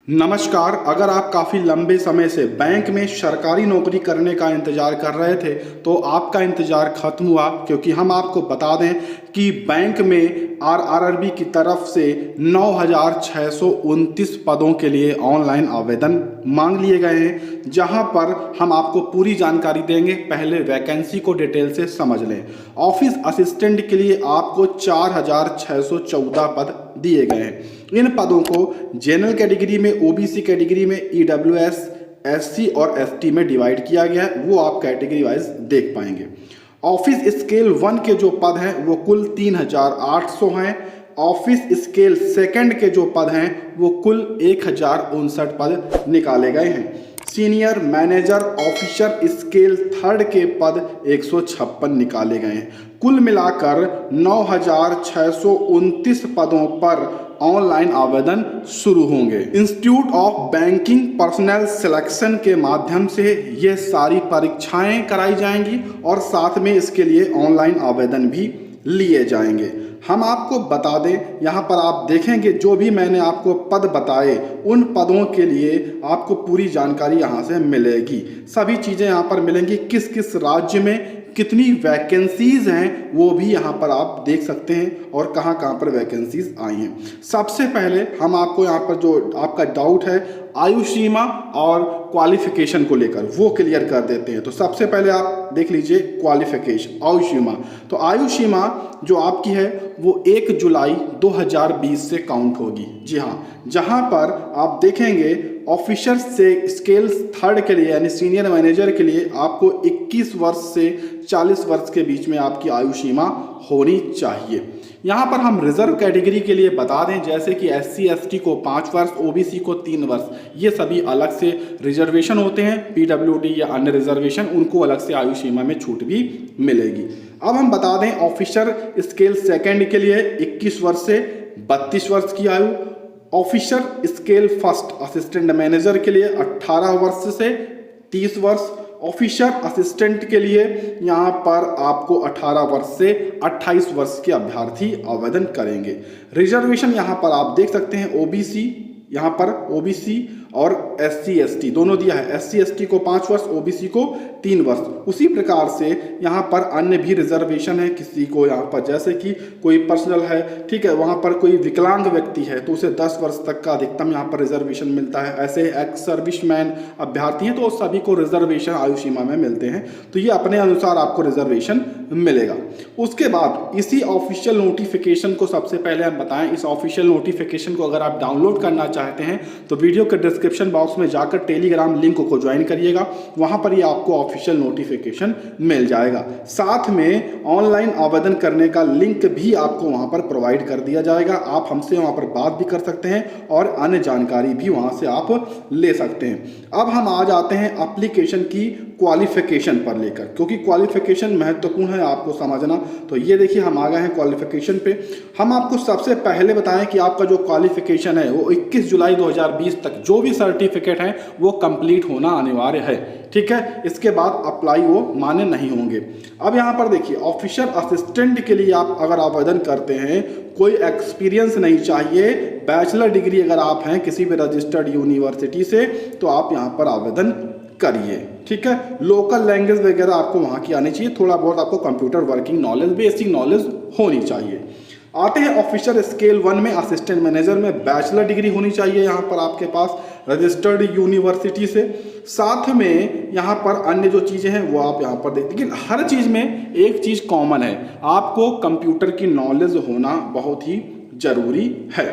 नमस्कार। अगर आप काफ़ी लंबे समय से बैंक में सरकारी नौकरी करने का इंतज़ार कर रहे थे तो आपका इंतज़ार ख़त्म हुआ, क्योंकि हम आपको बता दें कि बैंक में आरआरबी की तरफ से 9,629 पदों के लिए ऑनलाइन आवेदन मांग लिए गए हैं, जहां पर हम आपको पूरी जानकारी देंगे। पहले वैकेंसी को डिटेल से समझ लें। ऑफिस असिस्टेंट के लिए आपको 4,614 पद दिए गए हैं। इन पदों को जनरल कैटेगरी में, ओबीसी कैटेगरी में, ईडब्ल्यूएस, एससी और एसटी में डिवाइड किया गया है। वो आप कैटेगरी वाइज देख पाएंगे। ऑफिस स्केल 1 के जो पद हैं वो कुल 3,800 हैं। ऑफिस स्केल 2 के जो पद हैं वो कुल 1,059 पद निकाले गए हैं। सीनियर मैनेजर ऑफिसर स्केल 3 के पद 156 निकाले गए हैं। कुल मिलाकर 9,629 पदों पर ऑनलाइन आवेदन शुरू होंगे। Institute of banking personal selection के माध्यम से ये सारी परीक्षाएं कराई जाएंगी और साथ में इसके लिए ऑनलाइन आवेदन भी लिए जाएंगे। हम आपको बता दें, यहाँ पर आप देखेंगे जो भी मैंने आपको पद बताए उन पदों के लिए आपको पूरी जानकारी यहाँ से मिलेगी। सभी चीज़ें यहाँ पर मिलेंगी। किस किस राज्य में कितनी वैकेंसीज हैं वो भी यहाँ पर आप देख सकते हैं और कहाँ कहाँ पर वैकेंसीज आई हैं। सबसे पहले हम आपको यहाँ पर जो आपका डाउट है आयु सीमा और क्वालिफिकेशन को लेकर वो क्लियर कर देते हैं। तो सबसे पहले आप देख लीजिए क्वालिफिकेशन, आयु सीमा। तो आयु सीमा जो आपकी है वो 1 जुलाई 2020 से काउंट होगी। जी हाँ, जहाँ पर आप देखेंगे ऑफिसर से स्केल 3 के लिए यानी सीनियर मैनेजर के लिए आपको 21 वर्ष से 40 वर्ष के बीच में आपकी आयु सीमा होनी चाहिए। यहाँ पर हम रिजर्व कैटेगरी के लिए बता दें, जैसे कि एससी एसटी को 5 वर्ष, ओबीसी को 3 वर्ष, ये सभी अलग से रिजर्वेशन होते हैं। पीडब्ल्यूडी या अन्य रिजर्वेशन, उनको अलग से आयु सीमा में छूट भी मिलेगी। अब हम बता दें ऑफिसर स्केल 2 के लिए 21 वर्ष से 32 वर्ष की आयु, ऑफिसर स्केल 1 असिस्टेंट मैनेजर के लिए 18 वर्ष से 30 वर्ष, ऑफिसर असिस्टेंट के लिए यहाँ पर आपको 18 वर्ष से 28 वर्ष के अभ्यर्थी आवेदन करेंगे। रिजर्वेशन यहाँ पर आप देख सकते हैं, ओबीसी, यहाँ पर ओबीसी और एससी एसटी दोनों दिया है। एससी एसटी को 5 वर्ष, ओबीसी को 3 वर्ष। उसी प्रकार से यहाँ पर अन्य भी रिजर्वेशन है। किसी को यहाँ पर जैसे कि कोई पर्सनल है, ठीक है, वहाँ पर कोई विकलांग व्यक्ति है तो उसे 10 वर्ष तक का अधिकतम यहाँ पर रिजर्वेशन मिलता है। ऐसे एक्स सर्विसमैन अभ्यर्थी हैं तो सभी को रिजर्वेशन आयु सीमा में मिलते हैं। तो ये अपने अनुसार आपको रिजर्वेशन मिलेगा। उसके बाद इसी ऑफिशियल नोटिफिकेशन को सबसे पहले हम बताएं, इस ऑफिशियल नोटिफिकेशन को अगर आप डाउनलोड करना चाहते हैं तो वीडियो के डिस्क्रिप्शन बॉक्स में जाकर टेलीग्राम लिंक को ज्वाइन करिएगा। वहां पर ये आपको ऑफिशियल नोटिफिकेशन मिल जाएगा। साथ में ऑनलाइन आवेदन करने का लिंक भी आपको वहां पर प्रोवाइड कर दिया जाएगा। आप हमसे वहां पर बात भी कर सकते हैं और अन्य जानकारी भी वहां से आप ले सकते हैं। अब हम आ जाते हैं एप्लीकेशन की क्वालिफिकेशन पर लेकर, क्योंकि क्वालिफिकेशन महत्वपूर्ण है आपको समझना। तो ये देखिए हम आ गए हैं क्वालिफिकेशन पे। हम आपको सबसे पहले बताएं कि आपका जो क्वालिफिकेशन है वो 21 जुलाई 2020 तक जो भी सर्टिफिकेट हैं वो कंप्लीट होना अनिवार्य है। ठीक है, इसके बाद अप्लाई वो मान्य नहीं होंगे। अब यहाँ पर देखिए ऑफिसर असिस्टेंट के लिए आप अगर आवेदन करते हैं, कोई एक्सपीरियंस नहीं चाहिए, बैचलर डिग्री अगर आप हैं किसी भी रजिस्टर्ड यूनिवर्सिटी से तो आप यहाँ पर आवेदन करिए। ठीक है, लोकल लैंग्वेज वगैरह आपको वहाँ की आनी चाहिए, थोड़ा बहुत आपको computer working knowledge, basic knowledge होनी चाहिए। आते हैं ऑफिसर स्केल 1 में, असिस्टेंट मैनेजर में बैचलर डिग्री होनी चाहिए यहाँ पर आपके पास रजिस्टर्ड यूनिवर्सिटी से। साथ में यहाँ पर अन्य जो चीज़ें हैं वो आप यहाँ पर देखते हैं, लेकिन हर चीज़ में एक चीज़ कॉमन है, आपको कंप्यूटर की नॉलेज होना बहुत ही ज़रूरी है।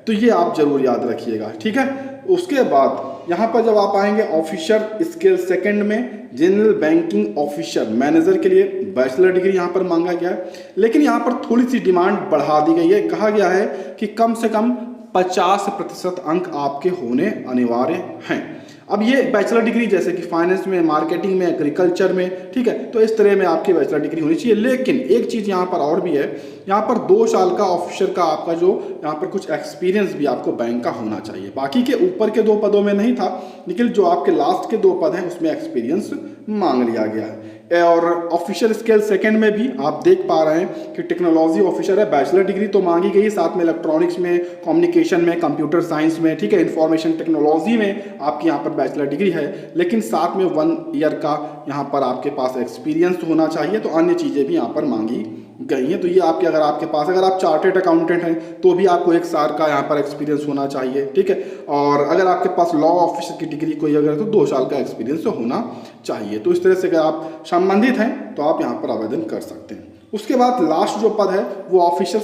तो ये आप जरूर याद रखिएगा। ठीक है, उसके बाद यहाँ पर जब आप आएंगे ऑफिसर स्केल 2 में, जनरल बैंकिंग ऑफिसर मैनेजर के लिए बैचलर डिग्री यहाँ पर मांगा गया है, लेकिन यहाँ पर थोड़ी सी डिमांड बढ़ा दी गई है। कहा गया है कि कम से कम 50% अंक आपके होने अनिवार्य हैं। अब ये बैचलर डिग्री जैसे कि फाइनेंस में, मार्केटिंग में, एग्रीकल्चर में, ठीक है, तो इस तरह में आपकी बैचलर डिग्री होनी चाहिए। लेकिन एक चीज़ यहाँ पर और भी है, यहाँ पर 2 साल का ऑफिसर का आपका जो यहाँ पर कुछ एक्सपीरियंस भी आपको बैंक का होना चाहिए। बाकी के ऊपर के 2 पदों में नहीं था, लेकिन जो आपके लास्ट के 2 पद हैं उसमें एक्सपीरियंस मांग लिया गया है। और ऑफिशियल स्केल सेकंड में भी आप देख पा रहे हैं कि टेक्नोलॉजी ऑफिसर है, बैचलर डिग्री तो मांगी गई, साथ में इलेक्ट्रॉनिक्स में, कम्युनिकेशन में, कंप्यूटर साइंस में, ठीक है, इंफॉर्मेशन टेक्नोलॉजी में आपकी यहाँ पर बैचलर डिग्री है, लेकिन साथ में 1 ईयर का यहाँ पर आपके पास एक्सपीरियंस होना चाहिए। तो अन्य चीज़ें भी यहाँ पर मांगी गई हैं। तो ये आपके अगर आप चार्टेड अकाउंटेंट हैं तो भी आपको 1 साल का यहाँ पर एक्सपीरियंस होना चाहिए, ठीक है। और अगर आपके पास लॉ ऑफिसर की डिग्री कोई अगर है तो 2 साल का एक्सपीरियंस होना चाहिए। तो इस तरह से अगर आप संबंधित हैं तो आप यहाँ पर आवेदन कर सकते हैं। उसके बाद लास्ट जो पद है वो ऑफिसर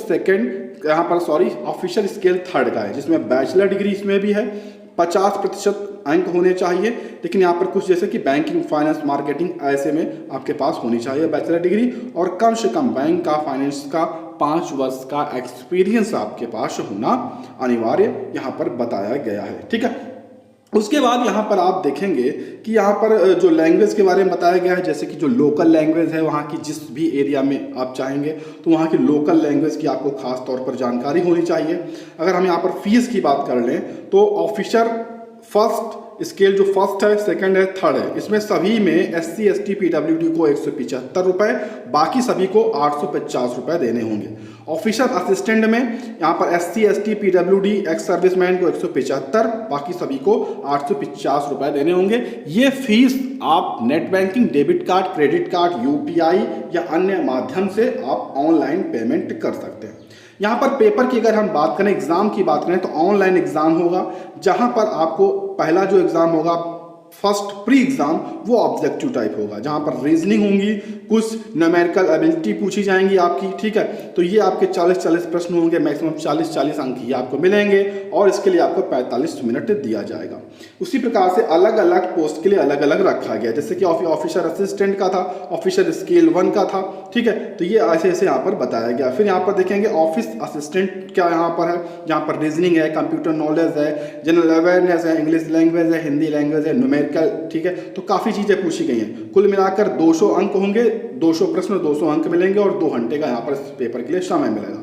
स्केल थर्ड का है, जिसमें बैचलर डिग्री इसमें भी है, 50% अंक होने चाहिए, लेकिन यहाँ पर कुछ जैसे कि बैंकिंग, फाइनेंस, मार्केटिंग ऐसे में आपके पास होनी चाहिए बैचलर डिग्री, और कम से कम बैंक का, फाइनेंस का 5 वर्ष का एक्सपीरियंस आपके पास होना अनिवार्य यहाँ पर बताया गया है, ठीक है। उसके बाद यहाँ पर आप देखेंगे कि यहाँ पर जो लैंग्वेज के बारे में बताया गया है, जैसे कि जो लोकल लैंग्वेज है वहाँ की, जिस भी एरिया में आप चाहेंगे तो वहाँ की लोकल लैंग्वेज की आपको खास तौर पर जानकारी होनी चाहिए। अगर हम यहाँ पर फीस की बात कर लें तो ऑफिसर फर्स्ट स्केल जो फर्स्ट है, सेकंड है, थर्ड है, इसमें सभी में SC ST PWD को 175 रुपये, बाकी सभी को 850 रुपये देने होंगे। ऑफिसर असिस्टेंट में यहाँ पर SC ST PWD ex serviceman को 175, बाकी सभी को 850 रुपये देने होंगे। ये फीस आप net banking, debit card, credit card, UPI या अन्य माध्यम से आप ऑनलाइन पेमेंट कर सकते हैं। यहाँ पर पेपर की अगर हम बात करें, एग्जाम की बात करें तो ऑनलाइन एग्जाम होगा, जहाँ पर आपको पहला जो एग्जाम होगा फर्स्ट प्री एग्जाम वो ऑब्जेक्टिव टाइप होगा, जहाँ पर रीजनिंग होंगी, कुछ न्यूमेरिकल एबिलिटी पूछी जाएंगी आपकी, ठीक है। तो ये आपके 40 प्रश्न होंगे, मैक्सिमम 40 अंक ही आपको मिलेंगे, और इसके लिए आपको 45 मिनट दिया जाएगा। उसी प्रकार से अलग अलग पोस्ट के लिए अलग अलग रखा गया, जैसे कि ऑफिसर असिस्टेंट का था, ऑफिसर स्केल 1 का था, ठीक है। तो ये ऐसे ऐसे यहाँ पर बताया गया। फिर यहाँ पर देखेंगे ऑफिस असिस्टेंट क्या यहाँ पर है, जहाँ पर रीजनिंग है, कंप्यूटर नॉलेज है, जनरल अवेयरनेस है, इंग्लिश लैंग्वेज है, हिंदी लैंग्वेज है, न्यूमेरिकल, ठीक है। तो काफ़ी चीज़ें पूछी गई हैं। कुल मिलाकर 200 अंक होंगे, 200 प्रश्न, 200 अंक मिलेंगे, और 2 घंटे का यहाँ पर पेपर के लिए समय मिलेगा।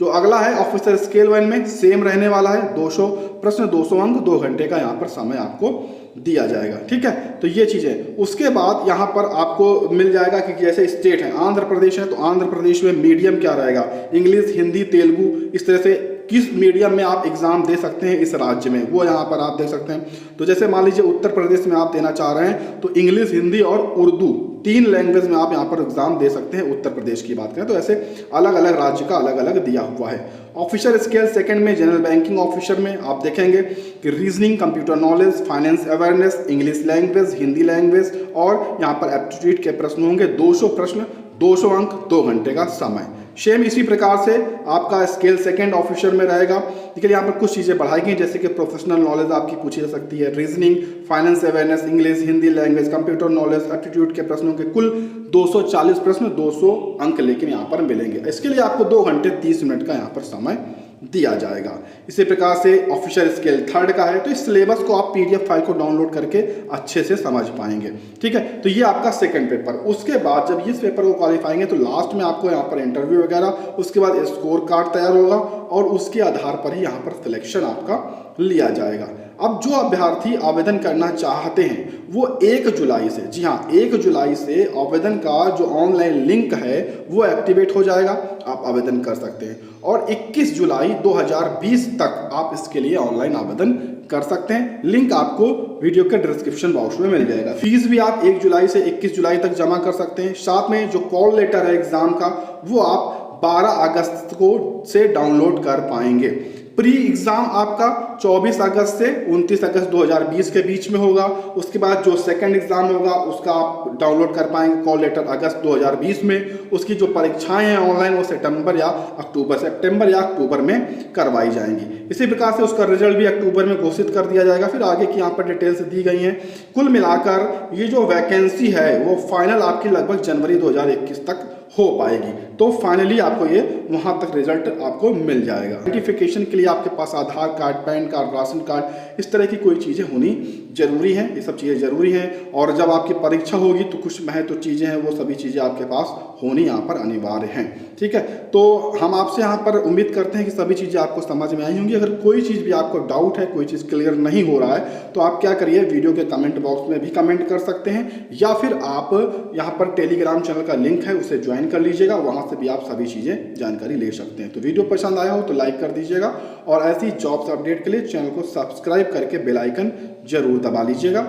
जो अगला है ऑफिसर स्केल 1 में सेम रहने वाला है, 200 प्रश्न, 200 अंक, 2 घंटे का यहाँ पर समय आपको दिया जाएगा, ठीक है। तो ये चीज़ें, उसके बाद यहाँ पर आपको मिल जाएगा कि जैसे स्टेट है, आंध्र प्रदेश है, तो आंध्र प्रदेश में मीडियम क्या रहेगा, इंग्लिश, हिंदी, तेलुगु, इस तरह से किस मीडियम में आप एग्जाम दे सकते हैं इस राज्य में, वो यहाँ पर आप देख सकते हैं। तो जैसे मान लीजिए उत्तर प्रदेश में आप देना चाह रहे हैं तो इंग्लिश, हिंदी और उर्दू 3 लैंग्वेज में आप यहाँ पर एग्जाम दे सकते हैं। उत्तर प्रदेश की बात करें तो ऐसे अलग अलग राज्य का अलग अलग दिया हुआ है। ऑफिसर स्केल सेकंड में जनरल बैंकिंग ऑफिसर में आप देखेंगे कि reasoning, computer knowledge, finance awareness, English language, Hindi language, और यहाँ पर एप्टीट्यूड के प्रश्न होंगे, 200 प्रश्न, 200 अंक, 2 घंटे का समय। सेम इसी प्रकार से आपका स्केल सेकंड ऑफिसर में रहेगा, लेकिन यहाँ पर कुछ चीज़ें बढ़ाई गई, जैसे कि प्रोफेशनल नॉलेज आपकी पूछी जा सकती है, reasoning, finance awareness, English, Hindi language, computer knowledge, aptitude के प्रश्नों के कुल 240 प्रश्न, 200 अंक लेकिन यहाँ पर मिलेंगे। इसके लिए आपको 2 घंटे 30 मिनट का यहाँ पर समय दिया जाएगा। इसी प्रकार से ऑफिसर स्केल थर्ड का है, तो इस सिलेबस को आप PDF फाइल को डाउनलोड करके अच्छे से समझ पाएंगे, ठीक है। तो ये आपका सेकंड पेपर। उसके बाद जब इस पेपर को क्वालिफाएंगे तो लास्ट में आपको यहाँ पर इंटरव्यू वगैरह, उसके बाद स्कोर कार्ड तैयार होगा, और उसके आधार पर ही यहाँ पर सिलेक्शन आपका लिया जाएगा। अब जो अभ्यर्थी आवेदन करना चाहते हैं वो 1 जुलाई से, जी हाँ 1 जुलाई से आवेदन का जो ऑनलाइन लिंक है वो एक्टिवेट हो जाएगा, आप आवेदन कर सकते हैं, और 21 जुलाई 2020 तक आप इसके लिए ऑनलाइन आवेदन कर सकते हैं। लिंक आपको वीडियो के डिस्क्रिप्शन बॉक्स में मिल जाएगा। फीस भी आप 1 जुलाई से 21 जुलाई तक जमा कर सकते हैं। साथ में जो कॉल लेटर है एग्जाम का वो आप 12 अगस्त को से डाउनलोड कर पाएंगे। प्री एग्जाम आपका 24 अगस्त से 29 अगस्त 2020 के बीच में होगा। उसके बाद जो सेकंड एग्जाम होगा उसका आप डाउनलोड कर पाएंगे कॉल लेटर अगस्त 2020 में। उसकी जो परीक्षाएं हैं ऑनलाइन वो सितंबर या अक्टूबर में करवाई जाएंगी। इसी प्रकार से उसका रिजल्ट भी अक्टूबर में घोषित कर दिया जाएगा। फिर आगे की यहाँ पर डिटेल्स दी गई हैं। कुल मिलाकर ये जो वैकेंसी है वो फाइनल आपकी लगभग जनवरी 2021 तक हो पाएगी। तो फाइनली आपको ये वहाँ तक रिजल्ट आपको मिल जाएगा। आइडेंटिफिकेशन के लिए आपके पास Aadhaar card, PAN card, ration card, इस तरह की कोई चीज़ें होनी जरूरी है। ये सब चीज़ें जरूरी हैं। और जब आपकी परीक्षा होगी तो कुछ महत्व चीज़ें हैं, वो सभी चीज़ें आपके पास होनी यहाँ पर अनिवार्य हैं। ठीक है, तो हम आपसे यहाँ पर उम्मीद करते हैं कि सभी चीज़ें आपको समझ में आई होंगी। अगर कोई चीज़ भी आपको डाउट है, कोई चीज़ क्लियर नहीं हो रहा है, तो आप क्या करिए, वीडियो के कमेंट बॉक्स में भी कमेंट कर सकते हैं, या फिर आप यहाँ पर टेलीग्राम चैनल का लिंक है उसे ज्वाइन कर लीजिएगा, वहाँ से भी आप सभी चीज़ें जानकारी ले सकते हैं। तो वीडियो पसंद आया हो तो लाइक कर दीजिएगा, और ऐसी जॉब्स अपडेट के लिए चैनल को सब्सक्राइब करके बेल आइकन जरूर दबा लीजिएगा।